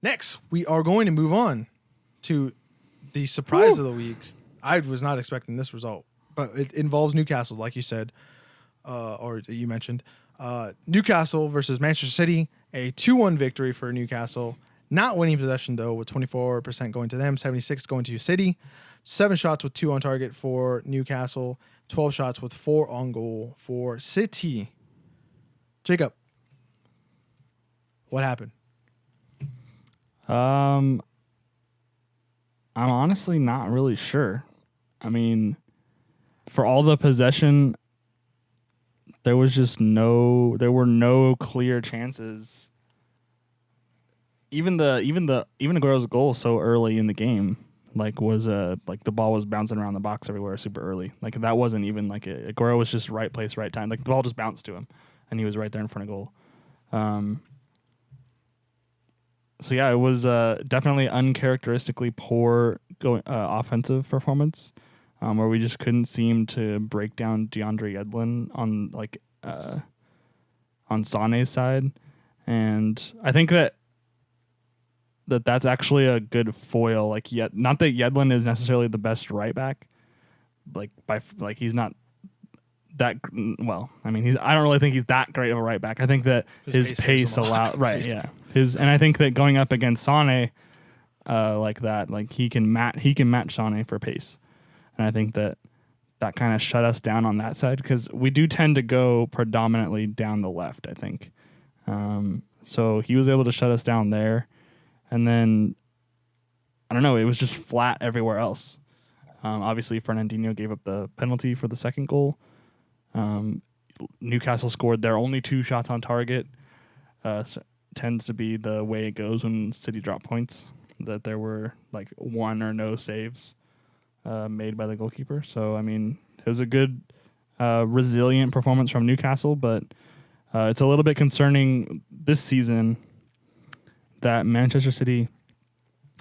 Next, we are going to move on to the surprise of the week. I was not expecting this result, but it involves Newcastle, like you said, or you mentioned. Newcastle versus Manchester City, a 2-1 victory for Newcastle. Not winning possession, though, with 24% going to them, 76% going to City. 7 shots with 2 on target for Newcastle, 12 shots with 4 on goal for City. Jacob, what happened? I'm honestly not really sure. I mean, for all the possession, there were no clear chances. Even Aguero's goal so early in the game, was the ball was bouncing around the box everywhere super early. Like that wasn't even Aguero was just right place, right time. Like the ball just bounced to him, and he was right there in front of goal. So yeah, it was definitely uncharacteristically poor offensive performance, where we just couldn't seem to break down DeAndre Yedlin on Sané's side, and I think that's actually a good foil. Not that Yedlin is necessarily the best right back, he's not that well. I mean, I don't really think he's that great of a right back. I think that his pace allows and I think that going up against Sané, he can match Sané for pace, and I think that kind of shut us down on that side because we do tend to go predominantly down the left. I think, so he was able to shut us down there, and then I don't know. It was just flat everywhere else. Obviously, Fernandinho gave up the penalty for the second goal. Newcastle scored their only 2 shots on target. Tends to be the way it goes when City drop points, that there were 1 or no saves made by the goalkeeper. So, I mean, it was a good, resilient performance from Newcastle, but it's a little bit concerning this season that Manchester City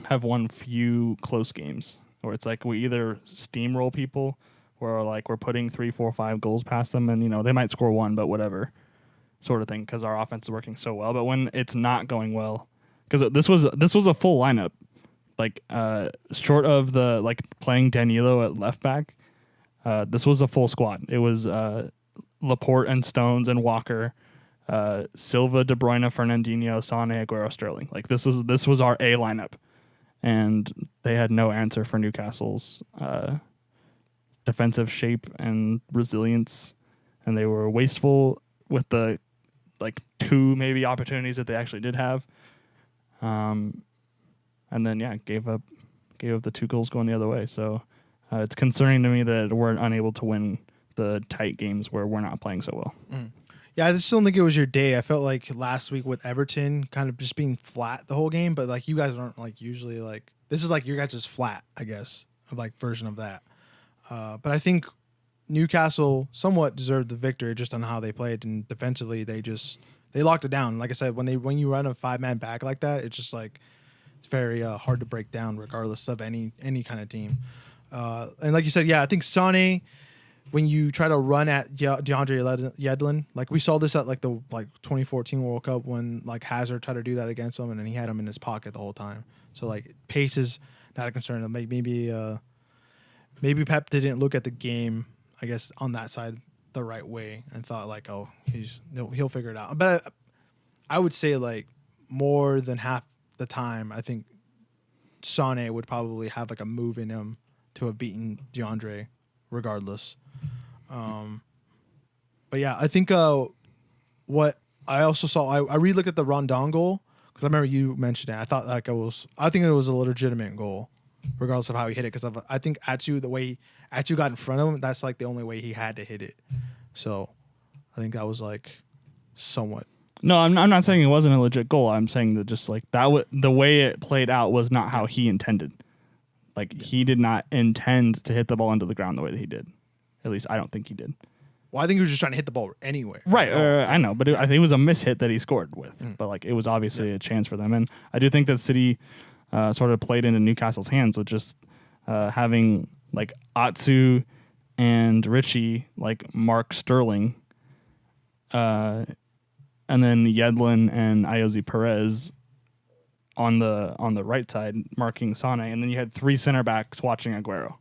have won few close games, where it's we either steamroll people where we're putting 3, 4, 5 goals past them, and they might score 1, but whatever, sort of thing, because our offense is working so well. But when it's not going well, because this was a full lineup, short of the playing Danilo at left back, this was a full squad. It was Laporte and Stones and Walker, Silva, De Bruyne, Fernandinho, Sané, Aguero, Sterling. This was our A lineup, and they had no answer for Newcastle's defensive shape and resilience, and they were wasteful with the 2 maybe opportunities that they actually did have, and then gave up the 2 goals going the other way. So it's concerning to me that we're unable to win the tight games where we're not playing so well. Yeah, I just don't think it was your day. I felt like last week with Everton kind of just being flat the whole game, but you guys aren't usually this is your guys' just flat, I guess, of version of that. But I think Newcastle somewhat deserved the victory just on how they played, and defensively they locked it down. Like I said, when you run a 5-man back like that, it's just it's very hard to break down regardless of any kind of team. And like you said, I think Sané, when you try to run at DeAndre Yedlin, we saw this at the 2014 World Cup when Hazard tried to do that against him, and then he had him in his pocket the whole time. So pace is not a concern. Maybe Pep didn't look at the game, I guess, on that side the right way and thought he'll figure it out. But I would say more than half the time, I think Sané would probably have a move in him to have beaten DeAndre regardless. But yeah, I think what I also saw, I re-looked at the Rondon goal because I remember you mentioned it. I thought I think it was a legitimate goal, regardless of how he hit it. Because I think Atsu, the way Atsu got in front of him, that's the only way he had to hit it. So I think that was somewhat. No, I'm not saying it wasn't a legit goal. I'm saying that just the way it played out was not how he intended. He did not intend to hit the ball into the ground the way that he did. At least I don't think he did. Well, I think he was just trying to hit the ball anyway. Right, I know, but I think it was a mishit that he scored with. But it was obviously a chance for them, and I do think that City sort of played into Newcastle's hands with just having Atsu and Richie Mark Sterling, and then Yedlin and Ayoze Perez on the right side marking Sane, and then you had 3 center backs watching Aguero,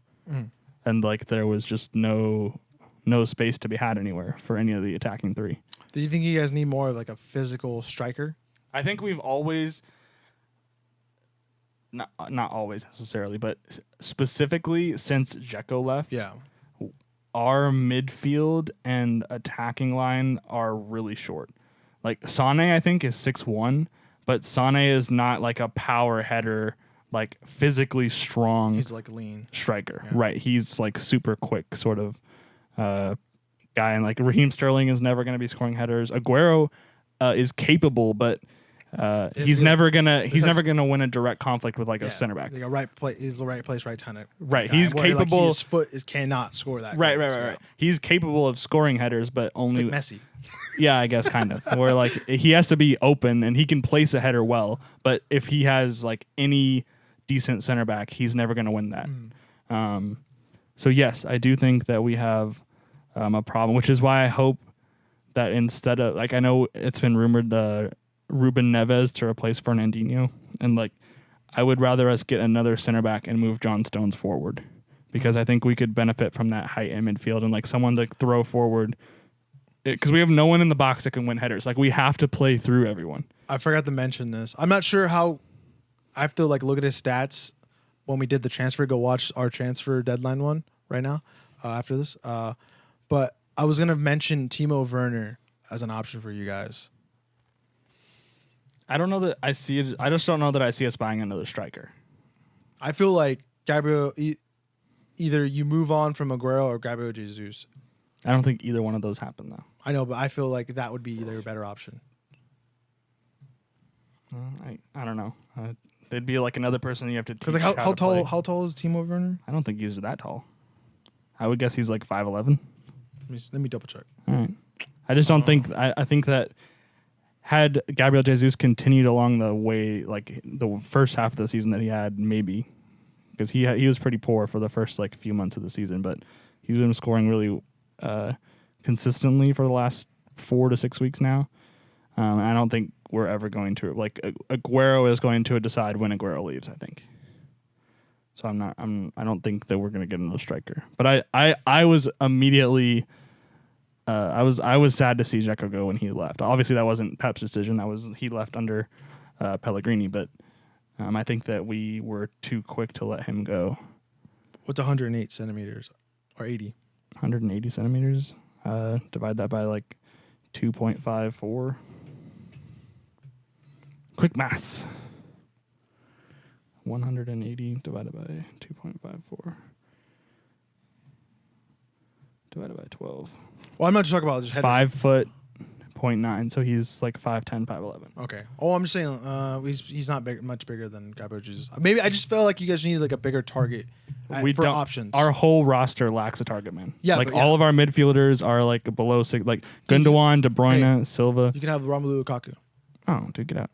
and like there was just no space to be had anywhere for any of the attacking 3. Do you think you guys need more of like a physical striker? I think we've always, not always necessarily, but specifically since Dzeko left, our midfield and attacking line are really short. Like Sane, I think, is 6'1", but Sane is not like a power header, like physically strong. He's like lean striker, right? He's like super quick sort of guy, and like Raheem Sterling is never going to be scoring headers. Aguero is capable, but he's never gonna win a direct conflict with like a center back. Like a right place, he's the right place, right time. Right, he's capable. Like his foot cannot score that. Right. He's capable of scoring headers, but only like Messi. Yeah, I guess kind of. Where like he has to be open and he can place a header well, but if he has like any decent center back, he's never going to win that. So yes, I do think that we have a problem, which is why I hope that instead of like I know it's been rumored Ruben Neves to replace Fernandinho, and like I would rather us get another center back and move John Stones forward, because I think we could benefit from that height in midfield and like someone to throw forward, because we have no one in the box that can win headers. Like we have to play through everyone. I forgot to mention this. I'm not sure how. I have to like look at his stats when we did the transfer. Go watch our transfer deadline one right now after this. But I was gonna mention Timo Werner as an option for you guys. I don't know that I see it. I just don't know that I see us buying another striker. I feel like Gabriel, either you move on from Aguero or Gabriel Jesus. I don't think either one of those happen though. I know, but I feel like that would be their better option. I don't know. They'd be like another person you have to teach. Because like how tall is Timo Werner? I don't think he's that tall. I would guess he's like 5'11". Let me double check. All right. I just don't think. I think that had Gabriel Jesus continued along the way, like the first half of the season that he had, maybe, because he was pretty poor for the first like few months of the season, but he's been scoring really consistently for the last 4 to 6 weeks now. I don't think we're ever going to like Aguero is going to decide when Aguero leaves, I think. So I don't think that we're going to get another striker. But I was immediately I was sad to see Dzeko go when he left. Obviously that wasn't Pep's decision. He left under Pellegrini, but I think that we were too quick to let him go. What's 108 centimeters or 80? 180 centimeters. Divide that by like 2.54. Quick maths. 180 divided by 2.54 divided by 12. Well, I'm not talking about just headers. 5 foot 0.9, so he's like 5'10", 5'11". Okay. Oh, I'm just saying he's not much bigger than Gabriel Jesus. Maybe I just felt like you guys need like a bigger target for options. Our whole roster lacks a target man. Yeah, like all of our midfielders are like below 6, like Gundogan, De Bruyne, Silva. You can have Romelu Lukaku. Oh, dude, get out.